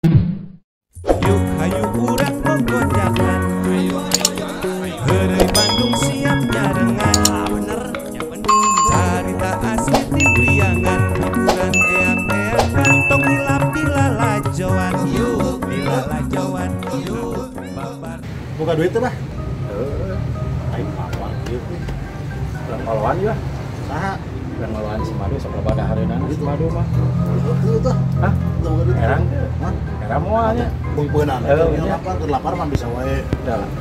Yuk hayu urat menggodakan. Heureuy Bandung siap nyarengan. Bener, yang bener. Carita asli ti Priangan. Hiburan eak-eakan. Tong hilap di lalajoan. Yuk di lalajoan. Yuk babar. Buka duit tuh bah. Aing apa gitu. Bukan kalawan ya. Saha? Bukan kalawan si Madu sok pada hareunana si Madu mah. Itu tuh. Hah? Herang. Hah? Herang moalnya. Beunaan. Yang lapar mah bisa wae.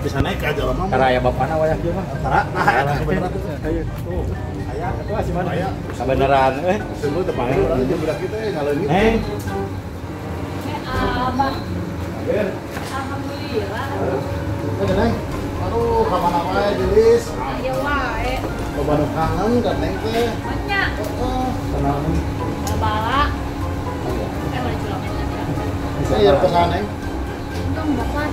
Bisa naik aja lah mah. Karena aya bapana wayah ieu mah. Tara. Nah, beneran tuh. Ayo. Tuh. Aya atuh si Madu. Aya. Sabeneran Semua teu panggil urang budak kita ngaleungit. Abah. Alhamdulillah. Neng. Aduh, kamana wae Dilis. Aya wae. Loba nu kangen ka Neng teh. Banyak. Tenang. Bala. Mana curang aja. Saya pesan Neng. Untung bapak.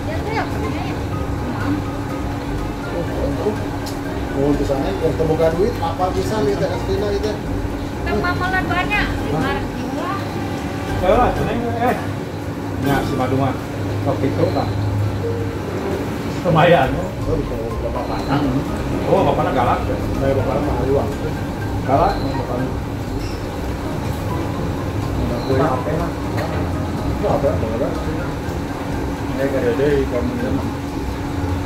Ya saya punya ya. Oh, di sana yang terbuka duit apa bisa nih teh aslinya itu. Kan pamalan banyak. Kemarin murah. Lah, Neng Nah, si Madu mah kok gitu Kang. Lumayan. Oh, bisa bapak panang. Oh, bapaknya galak. Saya bapaknya mahal uang. Galak bapaknya. Udah apa lah? Udah apa? Udah. Ini kada deui kamu mah.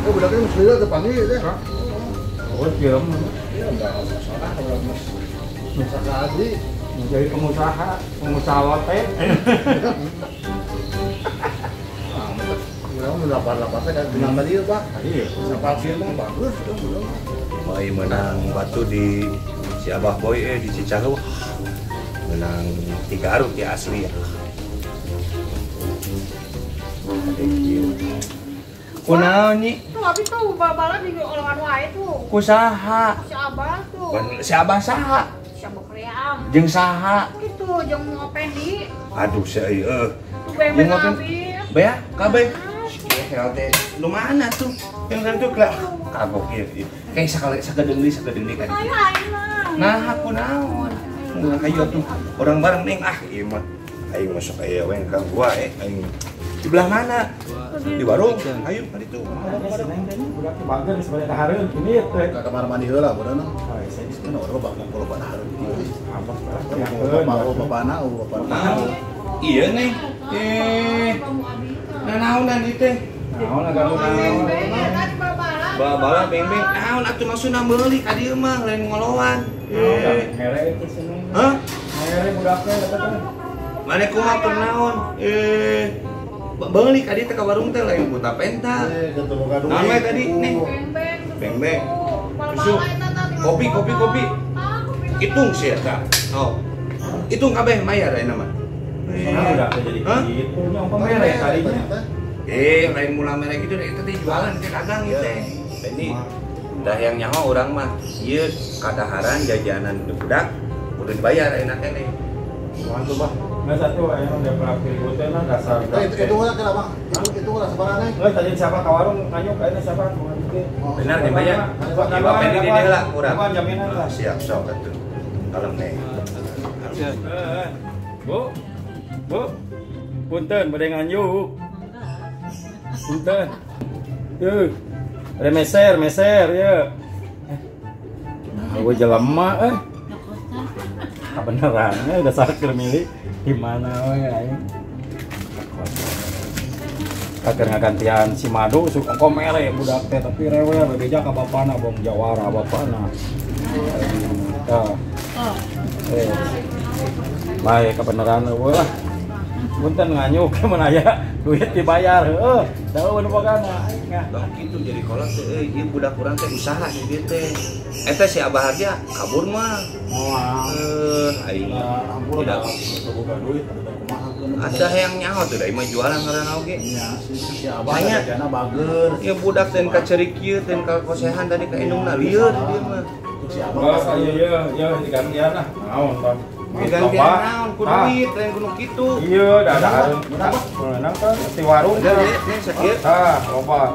Oh, budaknya mesti lihat terpanggil teh. Oh, diam. Ya enggak masalah kalau mas. Usaha aja. Menjadi pengusaha lote. Lapar-lapar kan dengan tadi Pak. Iya. Sapalkin mah bagus tuh belum. Mai menang batu di si Abah Boy di Cicaheum. Menang 3 aruk ya asli ya. Kunaon nih? Tuh habis tuh bala di olahan wae tuh. Kusaha? Si Abah tuh. Si Abah saha? Si Abah Kream. Jeung saha? Gitu jeung ngopendi. Aduh si eueuh. Tuh bebek abi. Bea, kabeh. Teh nu mana tuh? Yang tentu lah. Kagok ieu. Kayak sakedeung kan. Ayo aing mah. Nah, aku naon? Mun kayu tuh orang bareng ning ieu mah. Aing masuk aya we ka gua aing. Di belah mana? Di warung. Ayo ka ditu. Budak bager sebenarnya ka hareun ini teh. Ka kamar mandi heula bodana. Saya di sana orang bakal kalau pada hareun ini. Bapana. Iya nih. Naon dan itu teh? Naon gaduh naon? Bala beng-beng. Naon atuh maksudna meuli ka dieu mah lain ngolowan. Mere itu sini. Hah? Mere budaknya eta teh. Mane kumaha keur naon? Beuli ka dieu teh ka warung teh lain buta penta. Naon we tadi nih? Beng-beng. Susu. Kopi. Hitung sih eta. Oh. Hitung kabeh mayar ayeuna mah. Udah jadi gitu nya mere tadinya. Lain mula merek itu itu teh jualan ke dagang ieu teh. Jadi dah yang nyaho urang mah ieu kadaharan jajanan budak kudu dibayar ayeuna teh nih. Mantu bah. Nggak satu ayeuna udah pelakir teh nah dasar. Itu ulah kenapa? Itu ulah sabarana. Tadi siapa ka warung nganyuk ayeuna siapa? Benar nih bayar. Ieu pendi di heula urang. Jaminan lah. Siap sok atuh. Kalem nih. Bu, punten bade nganyuk. Punten. Tuh. Ada meser ya. Gue jelema beneran udah saker milih di mana we aing. Akhir ngagantian si Madu suka komere budak teh tapi rewel bebeja ka bapana bong jawara bapana. Tah. Baik kebenaran eueuh lah. Punten nganyuk mun aya duit dibayar heueuh. Daun pokona aing mah. Bang kitu jadi kolot teh ieu budak urang teh usaha di dieu teh. Eta si Abah Harja kabur mah. Aing tidak buka duit ada yang nyaho tuh da mah jualan ngaranna oge. Iya, si Abah jana bager. Ieu budak teh ka ceurik ieu teh ka kosehan tadi ka indungna lieur dieu mah. Si Abah Iya digantian lah. Naon, Bang? Gantian naon ku duit lain kudu kitu. Iya, dadahareun. Meunang kan di warung. Nih sakieu. Loba.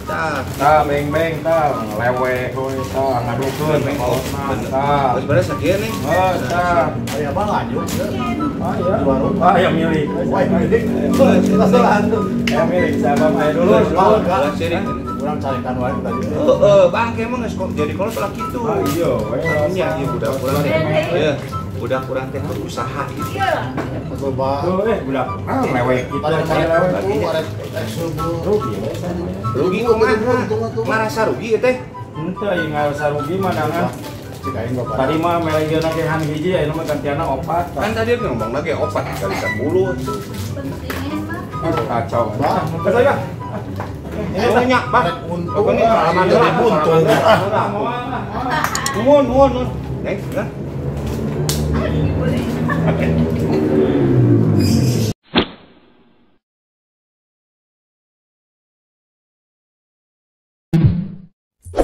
Tah beng-beng tah lewe euy tah ngadukeun kolotna tah. Geus beres sakieu nih. Tah. Aya apa lanjut? Ah ya. Yang milik. Wah, milik. Kita salah tuh. Yang milik sahabat aya dulu. Ulah sering. Kurang carikan wae tadi. Bang emang geus jadi kolot lah kitu. Ah iya we. Nya ieu budak urang teh. Ieu budak urang teh berusaha gitu. Coba. Tuh budak. Ah lewe kita lewe lagi. Rugi we. Rugi kumaha? Marasa rugi teh. Henteu ieu ngarasa rugi mah dangan. Cik aing bapak. Tadi mah melegeuna ge han hiji aya mah gantiana 4. Kan tadi ngomong lagi opat kali 10. Pentingnya mah. Kacau. Bang, Kesana Bang. Ini banyak, Bang. Pokoknya pengalaman jadi lah. buntu. Nuhun. Neng, ya.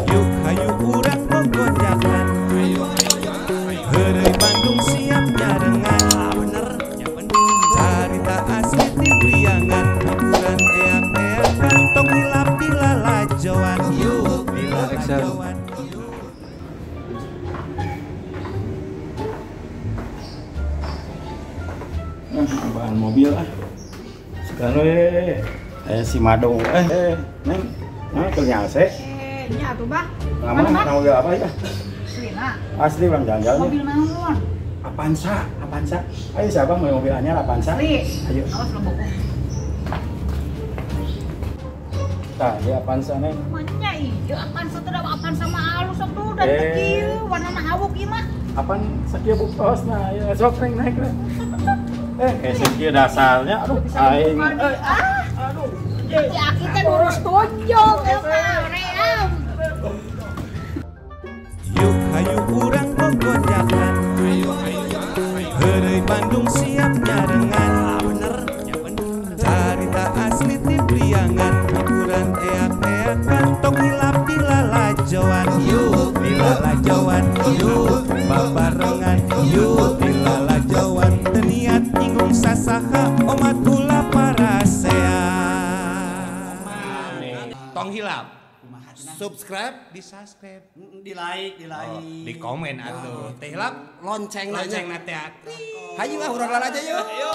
Yuk hayu urang gogojakan. Heureuy Bandung siap nyarengan. Bener, ya bener. Carita asli ti Priangan. Ukuran eak-eakan. Tong hilap di lalajoan. Yuk di lalajoan. Bahan mobil sekarang si Mado neng kerja AC Nya tuh, Bang. lama mobil apa ya Selina. asli bang jalan-jalan Mobil naon? Avanza ayo siapa mau mobil anyar Avanza Asli. ayo Awas lo bokong. tah ya Avanza neng Manya iya akan setelah akan sama halus tuh dan kecil warna hawuk ieu mah. apaan sekieu buktos nah ya sok neng naik kayak sekieu dasarnya aduh aing Aduh. Ya kita lurus tonjol ya mah ream. Yuk hayu urang gogojakan. Heureuy Bandung siap nyarengan. Bener, ya bener. Carita asli ti Priangan. Ukuran eak-eakan. Tong hilap di lalajoan. Yuk di lalajoan. Yuk babarengan. Yuk di lalajoan. Teu niat nyinggung sasaha. Omat ulah parasean. Tong hilap. Subscribe, di subscribe, Di like, di komen atuh. Teh hilap lonceng lonceng na teh. Hayu lah urang aja yuk. Ayo.